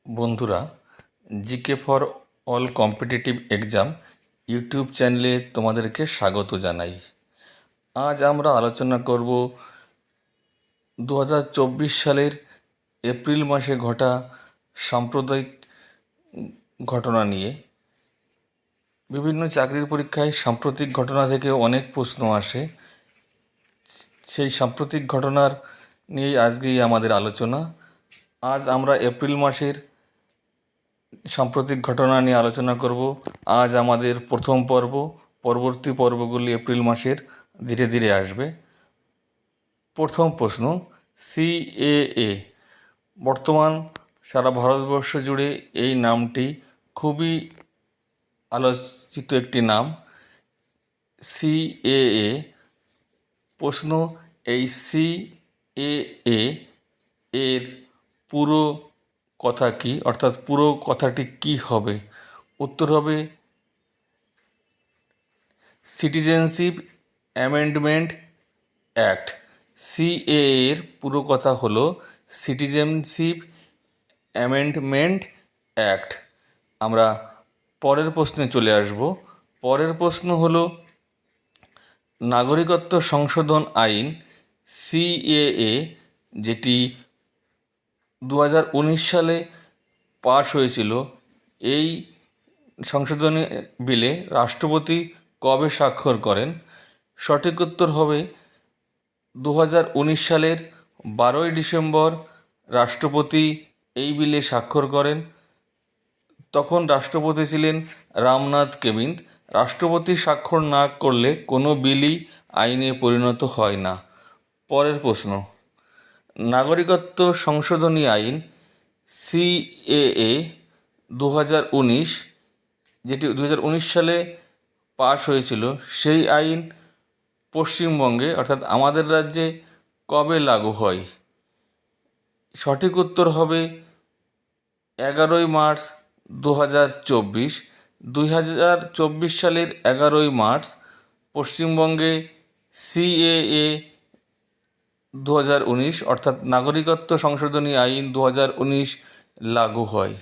বন্ধুরা, GK for all competitive exam YouTube চ্যানেলে তোমাদেরকে স্বাগত জানাই। আজ আমরা আলোচনা করব 2024 সালের এপ্রিল মাসে ঘটা সাম্প্রদায়িক ঘটনা নিয়ে। বিভিন্ন চাকরির পরীক্ষায় সাম্প্রতিক ঘটনা থেকে অনেক প্রশ্ন আসে। সেই সাম্প্রতিক ঘটনার নিয়েই আজকেই আমাদের আলোচনা। আজ আমরা এপ্রিল মাসের সাম্প্রতিক ঘটনা নিয়ে আলোচনা করব। আজ আমাদের প্রথম পর্ব, পরবর্তী পর্বগুলি এপ্রিল মাসের ধীরে ধীরে আসবে। প্রথম প্রশ্ন, সিএএ। বর্তমান সারা ভারতবর্ষ জুড়ে এই নামটি খুবই আলোচিত একটি নাম, সিএএ। প্রশ্ন, এই সিএএ এর পুরো কথা কি, অর্থাৎ পুরো কথাটি কি হবে? উত্তর হবে সিটিজেনশিপ অ্যামেন্ডমেন্ট অ্যাক্ট। সিএএ এর পুরো কথা হলো সিটিজেনশিপ অ্যামেন্ডমেন্ট অ্যাক্ট। আমরা পরের প্রশ্নে চলে আসব। পরের প্রশ্ন হলো নাগরিকত্ব সংশোধন আইন সিএএ, যেটি 2019 সালে পাশ হয়েছিল। এই সংশোধনী বিলে রাষ্ট্রপতি কবে স্বাক্ষর করেন? সঠিক উত্তর হবে 2019 সালের 12ই ডিসেম্বর রাষ্ট্রপতি এই বিলে স্বাক্ষর করেন। তখন রাষ্ট্রপতি ছিলেন রামনাথ কোবিন্দ। রাষ্ট্রপতি স্বাক্ষর না করলে কোনো বিলই আইনে পরিণত হয় না। পরের প্রশ্ন, নাগরিকত্ব সংশোধনী আইন সিএএ 2019, যেটি 2019 সালে পাশ হয়েছিল, সেই আইন পশ্চিমবঙ্গে অর্থাৎ আমাদের রাজ্যে কবে লাগু হয়? সঠিক উত্তর হবে 11ই মার্চ 2024। 2024 সালের 11ই মার্চ পশ্চিমবঙ্গে সিএএ 2019 অর্থাৎ নাগরিকত্ব সংশোধনী আইন 2019 লাগু হয়।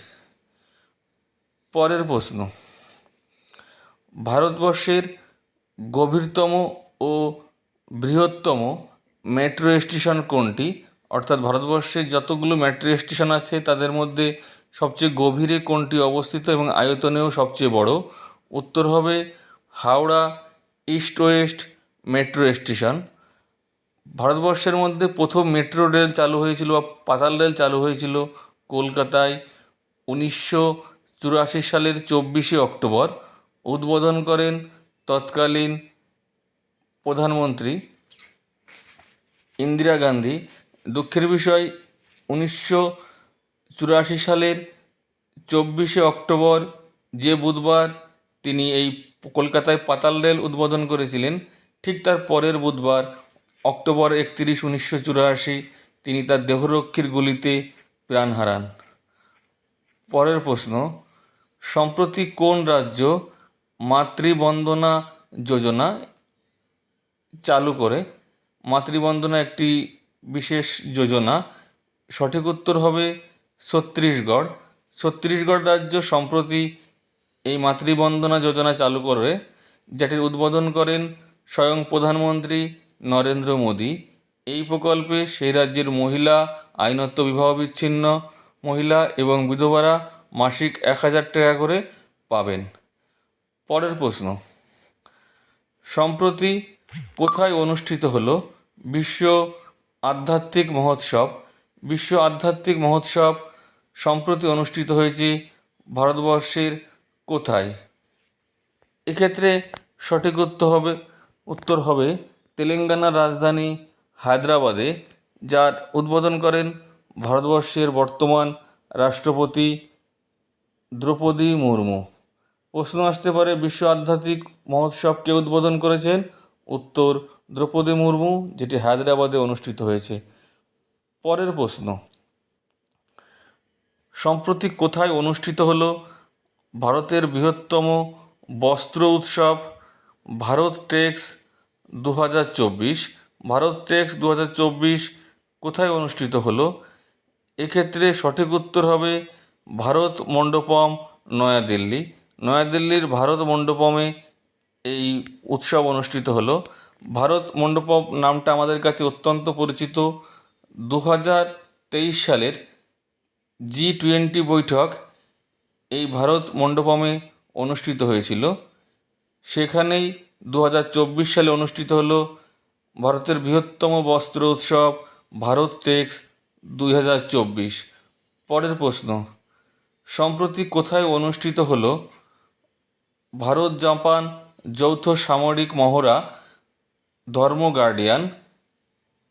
পরের প্রশ্ন, ভারতবর্ষের গভীরতম ও বৃহত্তম মেট্রো স্টেশন কোনটি? অর্থাৎ ভারতবর্ষের যতগুলো মেট্রো স্টেশন আছে তাদের মধ্যে সবচেয়ে গভীরে কোনটি অবস্থিত এবং আয়তনেও সবচেয়ে বড়? উত্তর হবে Howrah east West metro station. ভারতবর্ষের মধ্যে প্রথম মেট্রো রেল চালু হয়েছিল বা পাতাল রেল চালু হয়েছিল কলকাতায় 1984 সালের 24শে অক্টোবর। উদ্বোধন করেন তৎকালীন প্রধানমন্ত্রী ইন্দিরা গান্ধী। দুঃখের বিষয়, 1984 সালের 24শে অক্টোবর যে বুধবার তিনি এই কলকাতায় পাতাল রেল উদ্বোধন করেছিলেন, ঠিক তার পরের বুধবার অক্টোবর 31, 1984 তিনি তার দেহরক্ষীর গুলিতে প্রাণ হারান। পরের প্রশ্ন, সম্প্রতি কোন রাজ্য মাতৃবন্দনা যোজনা চালু করে? মাতৃবন্দনা একটি বিশেষ যোজনা। সঠিক উত্তর হবে ছত্তিশগড়। ছত্তিশগড় রাজ্য সম্প্রতি এই মাতৃবন্দনা যোজনা চালু করে, যেটির উদ্বোধন করেন স্বয়ং প্রধানমন্ত্রী নরেন্দ্র মোদী। এই প্রকল্পে সেই রাজ্যের মহিলা, আইনত বিবাহ বিচ্ছিন্ন মহিলা এবং বিধবারা মাসিক 1000 টাকা করে পাবেন। পরের প্রশ্ন, সম্প্রতি কোথায় অনুষ্ঠিত হলো বিশ্ব আধ্যাত্মিক মহোৎসব? বিশ্ব আধ্যাত্মিক মহোৎসব সম্প্রতি অনুষ্ঠিত হয়েছে ভারতবর্ষের কোথায়? এক্ষেত্রে সঠিক উত্তর হবে তেলেঙ্গানার রাজধানী হায়দ্রাবাদে, যার উদ্বোধন করেন ভারতবর্ষের বর্তমান রাষ্ট্রপতি দ্রৌপদী মুর্মু। প্রশ্ন আসতে পারে বিশ্ব আধ্যাত্মিক মহোৎসব কে উদ্বোধন করেছেন? উত্তর দ্রৌপদী মুর্মু, যেটি হায়দ্রাবাদে অনুষ্ঠিত হয়েছে। পরের প্রশ্ন, সম্প্রতি কোথায় অনুষ্ঠিত হলো ভারতের বৃহত্তম বস্ত্র উৎসব ভারত টেক্স 2024? ভারত টেক্স 2024 কোথায় অনুষ্ঠিত হলো? এক্ষেত্রে সঠিক উত্তর হবে ভারত মণ্ডপম, নয়াদিল্লি। নয়াদিল্লির ভারত মণ্ডপমে এই উৎসব অনুষ্ঠিত হলো। ভারত মণ্ডপম নামটা আমাদের কাছে অত্যন্ত পরিচিত। 2023 সালের G20 বৈঠক এই ভারত মণ্ডপমে অনুষ্ঠিত হয়েছিল। সেখানেই 2024 সালে অনুষ্ঠিত হলো ভারতের বৃহত্তম বস্ত্র উৎসব ভারত টেক্স 2024। পরের প্রশ্ন, সম্প্রতি কোথায় অনুষ্ঠিত হলো ভারত জাপান যৌথ সামরিক মহড়া ধর্ম গার্ডিয়ান?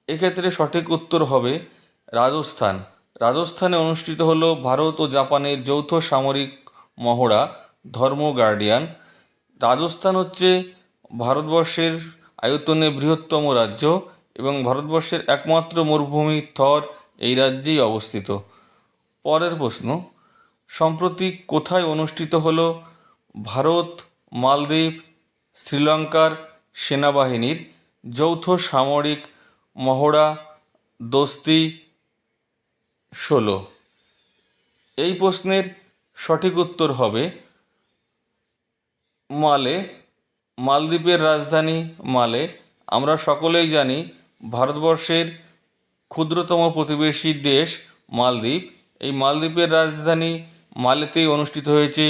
এক্ষেত্রে সঠিক উত্তর হবে রাজস্থান। রাজস্থানে অনুষ্ঠিত হলো ভারত ও জাপানের যৌথ সামরিক মহড়া ধর্ম গার্ডিয়ান। রাজস্থান হচ্ছে ভারতবর্ষের আয়তনে বৃহত্তম রাজ্য এবং ভারতবর্ষের একমাত্র মরুভূমি থর এই রাজ্যেই অবস্থিত। পরের প্রশ্ন, সম্প্রতি কোথায় অনুষ্ঠিত হলো ভারত, মালদ্বীপ, শ্রীলঙ্কার সেনাবাহিনীর যৌথ সামরিক মহড়া দোস্তি 16? এই প্রশ্নের সঠিক উত্তর হবে মালে। মালদ্বীপের রাজধানী মালে। আমরা সকলেই জানি ভারতবর্ষের ক্ষুদ্রতম প্রতিবেশী দেশ মালদ্বীপ। এই মালদ্বীপের রাজধানী মালেতেই অনুষ্ঠিত হয়েছে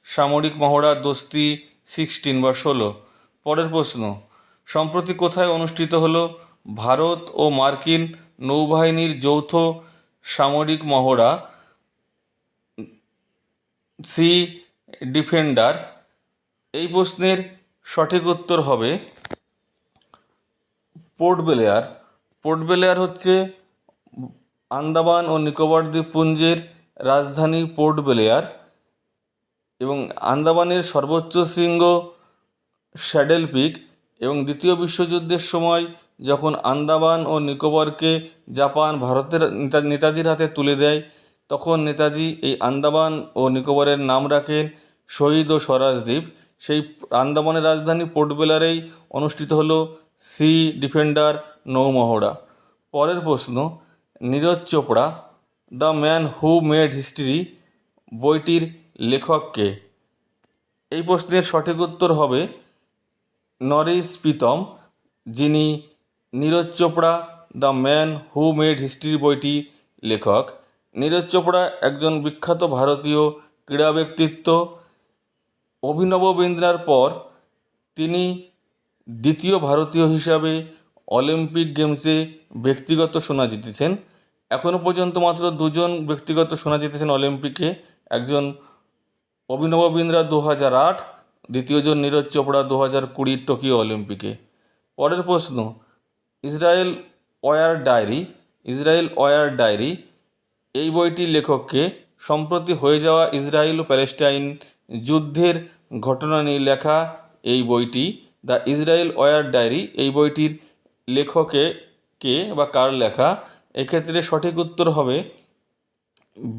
সামরিক মহড়া দোস্তি 16 বা 16। পরের প্রশ্ন, সম্প্রতি কোথায় অনুষ্ঠিত হলো ভারত ও মার্কিন নৌবাহিনীর যৌথ সামরিক মহড়া সি ডিফেন্ডার? এই প্রশ্নের সঠিক উত্তর হবে পোর্ট ব্লেয়ার। পোর্ট ব্লেয়ার হচ্ছে আন্দামান ও নিকোবর দ্বীপপুঞ্জের রাজধানী পোর্ট ব্লেয়ার এবং আন্দামানের সর্বোচ্চ শৃঙ্গ স্যাডেল পিক। এবং দ্বিতীয় বিশ্বযুদ্ধের সময় যখন আন্দামান ও নিকোবরকে জাপান ভারতের নেতাজির হাতে তুলে দেয়, তখন নেতাজি এই আন্দামান ও নিকোবরের নাম রাখেন শহীদ ও স্বরাজ দ্বীপ। সেই আন্দামানের রাজধানী পোর্ট ব্লেয়ারেই অনুষ্ঠিত হলো সি ডিফেন্ডার নৌমহড়া। পরের প্রশ্ন, Neeraj Chopra the man who made history বইটির লেখক কে? এই প্রশ্নের সঠিক উত্তর হবে নরিস প্রীতম, যিনি Neeraj Chopra the man who made history বইটি লেখক। নীরজ চোপড়া একজন বিখ্যাত ভারতীয় ক্রীড়া ব্যক্তিত্ব। অভিনব বিন্দ্রার পর তিনি দ্বিতীয় ভারতীয় হিসাবে অলিম্পিক গেমসে ব্যক্তিগত সোনা জিতেছেন। এখনও পর্যন্ত মাত্র 2জন ব্যক্তিগত সোনা জিতেছেন অলিম্পিকে। একজন অভিনব বিন্দ্রা 2008, দ্বিতীয়জন নীরজ চোপড়া 2020 টোকিও অলিম্পিকে। পরের প্রশ্ন, Israel war diary. Israel war diary এই বইটির লেখককে? সম্প্রতি হয়ে যাওয়া ইসরায়েল ও প্যালেস্টাইন যুদ্ধের ঘটনা নিয়ে লেখা এই বইটি দ্য ইসরায়েল ওয়ার ডায়েরি। এই বইটির লেখকে কে বা কার লেখা? এক্ষেত্রে সঠিক উত্তর হবে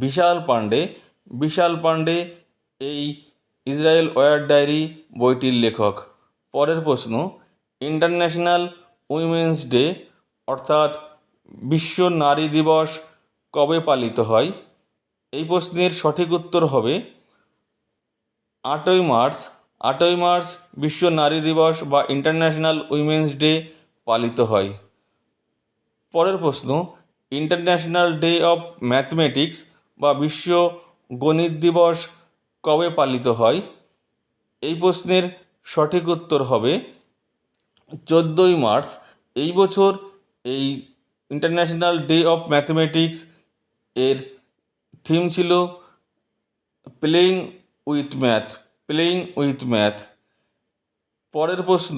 বিশাল পাণ্ডে। বিশাল পাণ্ডে এই ইসরায়েল ওয়ার ডায়েরি বইটির লেখক। পরের প্রশ্ন, ইন্টারন্যাশনাল উইমেন্স ডে অর্থাৎ বিশ্ব নারী দিবস কবে পালিত হয়? এই প্রশ্নের সঠিক উত্তর হবে 8ই মার্চ। 8ই মার্চ বিশ্ব নারী দিবস বা ইন্টারন্যাশনাল উইমেন্স ডে পালিত হয়। পরের প্রশ্ন, ইন্টারন্যাশনাল ডে অফ ম্যাথমেটিক্স বা বিশ্ব গণিত দিবস কবে পালিত হয়? এই প্রশ্নের সঠিক উত্তর হবে 14ই মার্চ। এই বছর এই ইন্টারন্যাশনাল ডে অফ ম্যাথমেটিক্স এর থিম ছিল playing with math. Playing with math. পরের প্রশ্ন,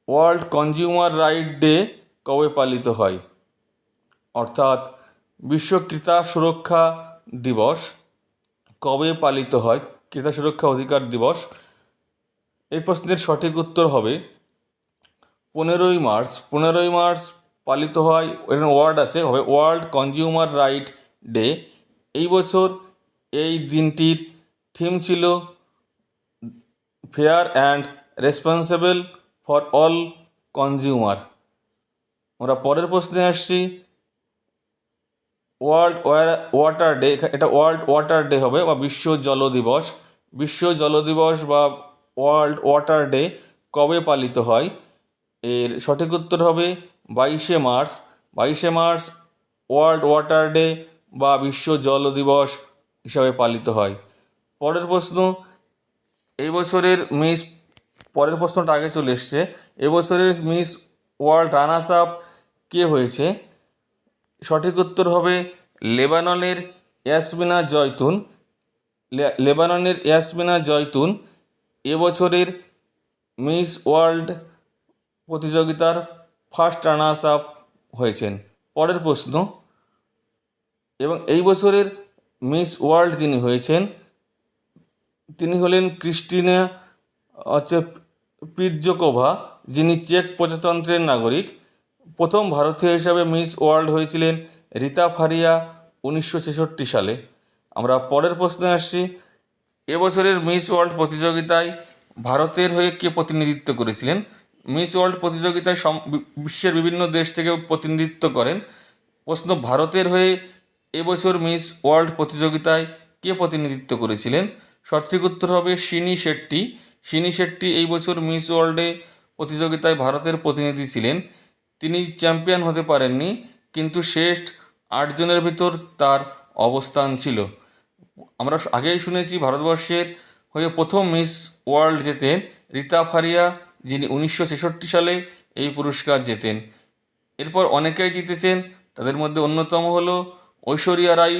ওয়ার্ল্ড কনজিউমার রাইট ডে কবে পালিত হয়? অর্থাৎ বিশ্ব ক্রেতা সুরক্ষা দিবস কবে পালিত হয়? ক্রেতা সুরক্ষা অধিকার দিবস। এই প্রশ্নের সঠিক উত্তর হবে 15ই মার্চ। 15ই মার্চ পালিত হয়, এখানে ওয়ার্ড আছে, হবে ওয়ার্ল্ড কনজিউমার রাইট ডে। এই বছর এই দিনটির থিম ছিল fair and responsible for all consumer. আমরা পরের প্রশ্নে আসছি, ওয়াটার ডে, এটা ওয়ার্ল্ড ওয়াটার ডে হবে বা বিশ্ব জল দিবস। বিশ্ব জল দিবস বা ওয়ার্ল্ড ওয়াটার ডে কবে পালিত হয়? এর সঠিক উত্তর হবে 22শে মার্চ। 22শে মার্চ ওয়ার্ল্ড ওয়াটার ডে বা বিশ্ব জল দিবস হিসাবে পালিত হয়। পরের প্রশ্ন, এই বছরের মিস, পরের প্রশ্নটা আগে চলে এসছে। এবছরের মিস ওয়ার্ল্ড রানার্স আপ কে হয়েছে? সঠিক উত্তর হবে লেবাননের ইয়াসমিনা জয়তুন। লেবাননের ইয়াসমিনা জয়তুন এবছরের মিস ওয়ার্ল্ড প্রতিযোগিতার ফার্স্ট রানার্স আপ হয়েছেন। পরের প্রশ্ন, এবং এই বছরের মিস ওয়ার্ল্ড যিনি হয়েছেন তিনি হলেন ক্রিস্টিনা পিৎজোকোভা, যিনি চেক প্রজাতন্ত্রের নাগরিক। প্রথম ভারতীয় হিসাবে মিস ওয়ার্ল্ড হয়েছিলেন রীতা ফারিয়া 1966 সালে। আমরা পরের প্রশ্নে আসছি। এবছরের মিস ওয়ার্ল্ড প্রতিযোগিতায় ভারতের হয়ে কে প্রতিনিধিত্ব করেছিলেন? মিস ওয়ার্ল্ড প্রতিযোগিতায় বিশ্বের বিভিন্ন দেশ থেকে প্রতিনিধিত্ব করেন। প্রশ্ন, ভারতের হয়ে এবছর মিস ওয়ার্ল্ড প্রতিযোগিতায় কে প্রতিনিধিত্ব করেছিলেন? সঠিক উত্তর হবে শিনি শেট্টি। শিনি শেট্টি এই বছর মিস ওয়ার্ল্ডে প্রতিযোগিতায় ভারতের প্রতিনিধি ছিলেন। তিনি চ্যাম্পিয়ন হতে পারেননি, কিন্তু শেষ 8 জনের ভিতর তার অবস্থান ছিল। আমরা আগেই শুনেছি ভারতবর্ষের হয়ে প্রথম মিস ওয়ার্ল্ড জেতেন রীতা ফারিয়া, যিনি 1966 সালে এই পুরস্কার জেতেন। এরপর অনেকেই জিতেছেন, তাদের মধ্যে অন্যতম হল ঐশ্বরিয়া রাই।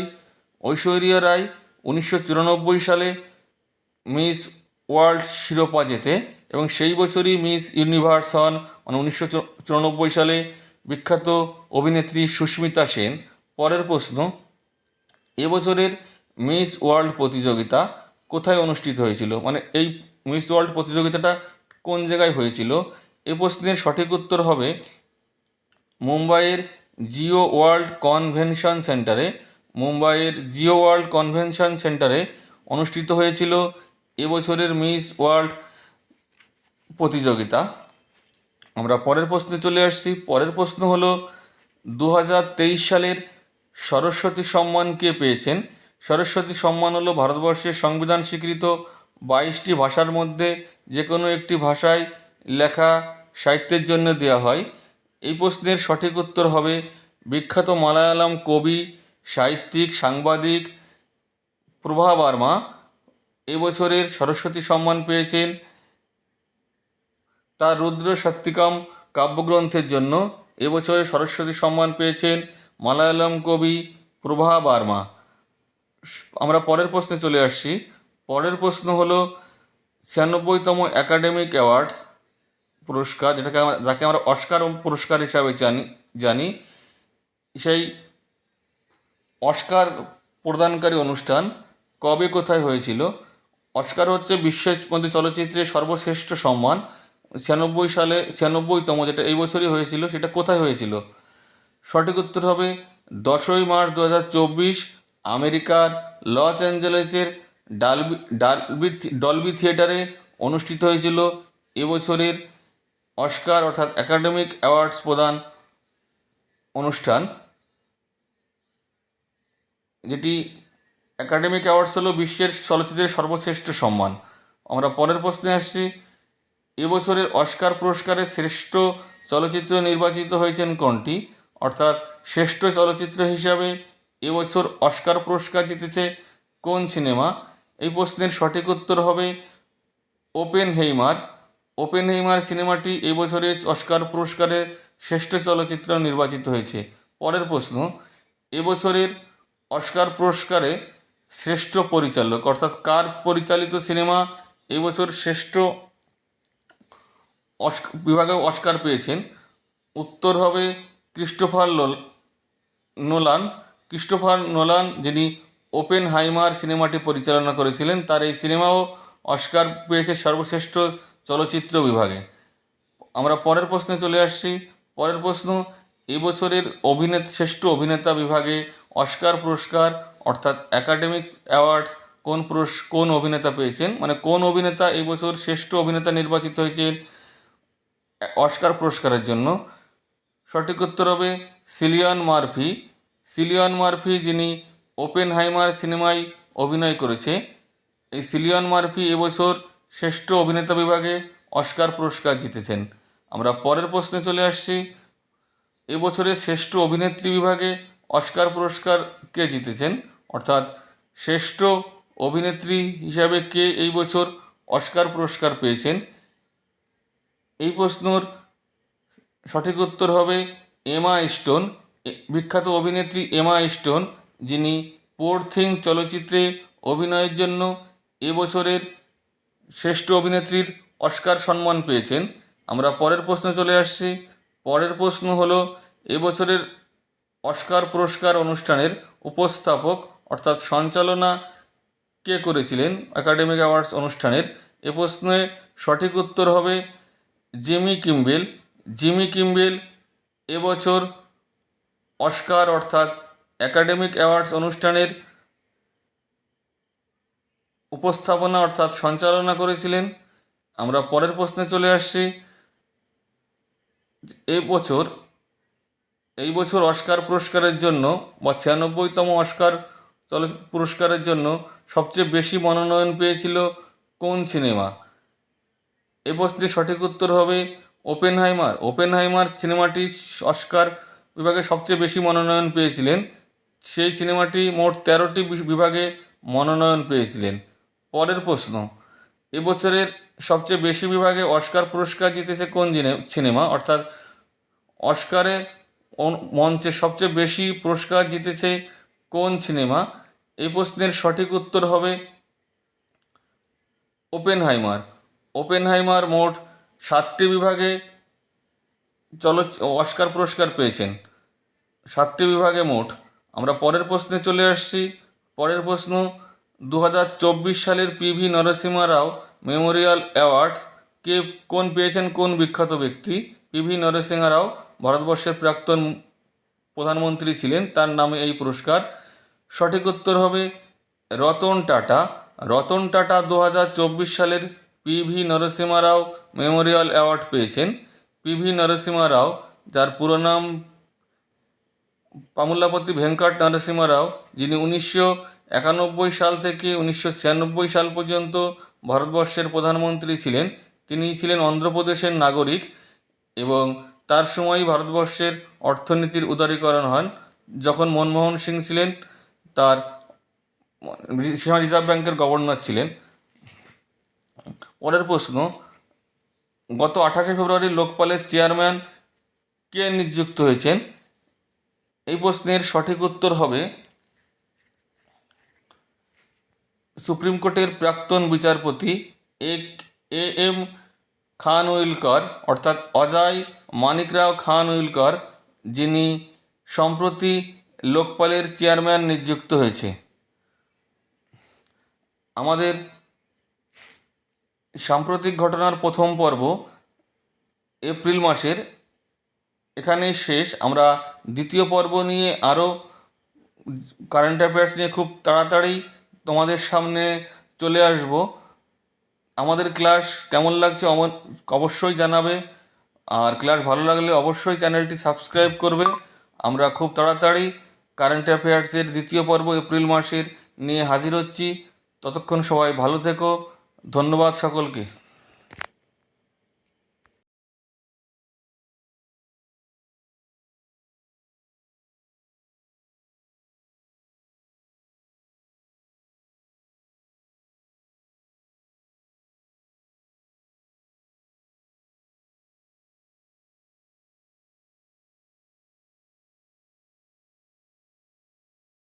ঐশ্বরিয়া রাই 1994 সালে মিস ওয়ার্ল্ড শিরোপা জেতে এবং সেই বছরই মিস ইউনিভার্স হন, মানে 1994 সালে বিখ্যাত অভিনেত্রী সুস্মিতা সেন। পরের প্রশ্ন, এবছরের মিস ওয়ার্ল্ড প্রতিযোগিতা কোথায় অনুষ্ঠিত হয়েছিল? মানে এই মিস ওয়ার্ল্ড প্রতিযোগিতাটা কোন জায়গায় হয়েছিল? এ প্রশ্নের সঠিক উত্তর হবে মুম্বাইয়ের জিও ওয়ার্ল্ড কনভেনশন সেন্টারে। মুম্বাইয়ের জিও ওয়ার্ল্ড কনভেনশন সেন্টারে অনুষ্ঠিত হয়েছিল এবছরের মিস ওয়ার্ল্ড প্রতিযোগিতা। আমরা পরের প্রশ্নে চলে আসছি। পরের প্রশ্ন হলো 2023 সালের সরস্বতী সম্মান কে পেয়েছেন? সরস্বতী সম্মান হলো ভারতবর্ষের সংবিধান স্বীকৃত 22টি ভাষার মধ্যে যে কোনো একটি ভাষায় লেখা সাহিত্যের জন্য দেওয়া হয়। এই প্রশ্নের সঠিক উত্তর হবে বিখ্যাত মালায়ালাম কবি, সাহিত্যিক, সাংবাদিক প্রভা বার্মা এবছরের সরস্বতী সম্মান পেয়েছেন তার রুদ্র সত্যিকাম কাব্যগ্রন্থের জন্য। এবছরে সরস্বতী সম্মান পেয়েছেন মালায়ালাম কবি প্রভা বার্মা। আমরা পরের প্রশ্নে চলে আসছি। পরের প্রশ্ন হলো 96তম একাডেমিক অ্যাওয়ার্ডস পুরস্কার, যাকে আমরা অস্কার পুরস্কার হিসাবে জানি, সেই অস্কার প্রদানকারী অনুষ্ঠান কবে কোথায় হয়েছিল? অস্কার হচ্ছে বিশ্বের মধ্যে চলচ্চিত্রের সর্বশ্রেষ্ঠ সম্মান। 96তম যেটা এই বছরই হয়েছিল, সেটা কোথায় হয়েছিল? সঠিক উত্তর হবে 10ই মার্চ 2024 আমেরিকার লস অ্যাঞ্জেলেসের ডলবি থিয়েটারে অনুষ্ঠিত হয়েছিল এবছরের অস্কার অর্থাৎ একাডেমিক অ্যাওয়ার্ডস প্রদান অনুষ্ঠান, যেটি একাডেমিক অ্যাওয়ার্ডস হলো বিশ্বের চলচ্চিত্রের সর্বশ্রেষ্ঠ সম্মান। আমরা পরের প্রশ্নে আসছি। এবছরের অস্কার পুরস্কারে শ্রেষ্ঠ চলচ্চিত্র নির্বাচিত হয়েছেন কোনটি? অর্থাৎ শ্রেষ্ঠ চলচ্চিত্র হিসাবে এবছর অস্কার পুরস্কার জিতেছে কোন সিনেমা? এই প্রশ্নের সঠিক উত্তর হবে ওপেনহেইমার। ওপেনহেইমার সিনেমাটি এবছরের অস্কার পুরস্কারের শ্রেষ্ঠ চলচ্চিত্র নির্বাচিত হয়েছে। পরের প্রশ্ন, এবছরের অস্কার পুরস্কারে শ্রেষ্ঠ পরিচালক অর্থাৎ কার পরিচালিত সিনেমা এবছর শ্রেষ্ঠ বিভাগে অস্কার পেয়েছেন? উত্তর হবে ক্রিস্টোফার নোলান। ক্রিস্টোফার নোলান, যিনি ওপেনহাইমার সিনেমাটি পরিচালনা করেছিলেন, তার এই সিনেমাও অস্কার পেয়েছে সর্বশ্রেষ্ঠ চলচ্চিত্র বিভাগে। আমরা পরের প্রশ্নে চলে আসছি। পরের প্রশ্ন, এবছরের শ্রেষ্ঠ অভিনেতা বিভাগে অস্কার পুরস্কার অর্থাৎ একাডেমিক অ্যাওয়ার্ডস কোন অভিনেতা পেয়েছেন? মানে কোন অভিনেতা এবছর শ্রেষ্ঠ অভিনেতা নির্বাচিত হয়েছেন অস্কার পুরস্কারের জন্য? সঠিক উত্তর হবে সিলিয়ান মার্ফি। সিলিয়ন মার্ফি, যিনি ওপেনহাইমার সিনেমায় অভিনয় করেছে। এই সিলিয়ন মার্ফি এবছর শ্রেষ্ঠ অভিনেতা বিভাগে অস্কার পুরস্কার জিতেছেন। আমরা পরের প্রশ্নে চলে আসছি। এবছরের শ্রেষ্ঠ অভিনেত্রী বিভাগে অস্কার পুরস্কার কে জিতেছেন, অর্থাৎ শ্রেষ্ঠ অভিনেত্রী হিসাবে কে এই বছর অস্কার পুরস্কার পেয়েছেন? এই প্রশ্নর সঠিক উত্তর হবে এমা স্টোন। বিখ্যাত অভিনেত্রী এমা স্টোন, যিনি পোর থিং চলচ্চিত্রে অভিনয়ের জন্য এবছরের শ্রেষ্ঠ অভিনেত্রীর অস্কার সম্মান পেয়েছেন। আমরা পরের প্রশ্নে চলে আসছি। পরের প্রশ্ন হলো, এবছরের অস্কার পুরস্কার অনুষ্ঠানের উপস্থাপক অর্থাৎ সঞ্চালনা কে করেছিলেন একাডেমি অ্যাওয়ার্ডস অনুষ্ঠানের? এ প্রশ্নে সঠিক উত্তর হবে জিমি কিম্বেল। জিমি কিম্বেল এবছর অস্কার অর্থাৎ একাডেমিক অ্যাওয়ার্ডস অনুষ্ঠানের উপস্থাপনা অর্থাৎ সঞ্চালনা করেছিলেন। আমরা পরের প্রশ্নে চলে আসছি। এই বছর অস্কার পুরস্কারের জন্য বা 96তম অস্কার পুরস্কারের জন্য সবচেয়ে বেশি মনোনয়ন পেয়েছিল কোন সিনেমা? এই প্রশ্নের সঠিক উত্তর হবে ওপেনহাইমার। ওপেনহাইমার সিনেমাটি অস্কার বিভাগে সবচেয়ে বেশি মনোনয়ন পেয়েছিলেন। সেই সিনেমাটি মোট 13টি বিভাগে মনোনয়ন পেয়েছিলেন। পরের প্রশ্ন, এবছরের সবচেয়ে বেশি বিভাগে অস্কার পুরস্কার জিতেছে কোন সিনেমা, অর্থাৎ অস্কারে মঞ্চে সবচেয়ে বেশি পুরস্কার জিতেছে কোন সিনেমা? এই প্রশ্নের সঠিক উত্তর হবে ওপেনহাইমার। ওপেনহাইমার মোট 7টি বিভাগে অস্কার পুরস্কার পেয়েছেন, 7টি বিভাগে মোট। আমরা পরের প্রশ্নে চলে আসছি। পরের প্রশ্ন, 2024 সালের পিভি নরসিংহ রাও মেমোরিয়াল অ্যাওয়ার্ডস কোন পেয়েছেন, কোন বিখ্যাত ব্যক্তি? পিভি নরসিংহ রাও ভারতবর্ষের প্রাক্তন প্রধানমন্ত্রী ছিলেন, তার নামে এই পুরস্কার। সঠিক উত্তর হবে রতন টাটা। রতন টাটা 2024 সালের পিভি নরসিংহ রাও মেমোরিয়াল অ্যাওয়ার্ড পেয়েছেন। পিভি নরসিংহ রাও, যার পুরো নাম পামুলাপতি ভেঙ্কট নরসিংহ রাও, যিনি 1991 সাল থেকে 1996 সাল পর্যন্ত ভারতবর্ষের প্রধানমন্ত্রী ছিলেন। তিনি ছিলেন অন্ধ্রপ্রদেশের নাগরিক এবং তার সময়ই ভারতবর্ষের অর্থনীতির উদারীকরণ হয়। যখন মনমোহন সিং ছিলেন, তার রিজার্ভ ব্যাংকের গভর্নর ছিলেন। পরের প্রশ্ন, গত 28 ফেব্রুয়ারি লোকপালের চেয়ারম্যান কে নিযুক্ত হয়েছেন? এই প্রশ্নের সঠিক উত্তর হবে সুপ্রিম কোর্টের প্রাক্তন বিচারপতি এ এম খানউইলকার, অর্থাৎ অজয় মানিকরাও খানউইলকার, যিনি সম্প্রতি লোকপালের চেয়ারম্যান নিযুক্ত হয়েছে। আমাদের সাম্প্রতিক ঘটনার প্রথম পর্ব এপ্রিল মাসের এখানেই শেষ। আমরা দ্বিতীয় পর্ব নিয়ে আরও কারেন্ট অ্যাফেয়ার্স নিয়ে খুব তাড়াতাড়ি তোমাদের সামনে চলে আসব। আমাদের ক্লাস কেমন লাগছে অবশ্যই জানাবে, আর ক্লাস ভালো লাগলে অবশ্যই চ্যানেলটি সাবস্ক্রাইব করবে। আমরা খুব তাড়াতাড়ি কারেন্ট অ্যাফেয়ার্সের দ্বিতীয় পর্ব এপ্রিল মাসের নিয়ে হাজির হচ্ছি। ততক্ষণ সবাই ভালো থেকো। ধন্যবাদ সকলকে।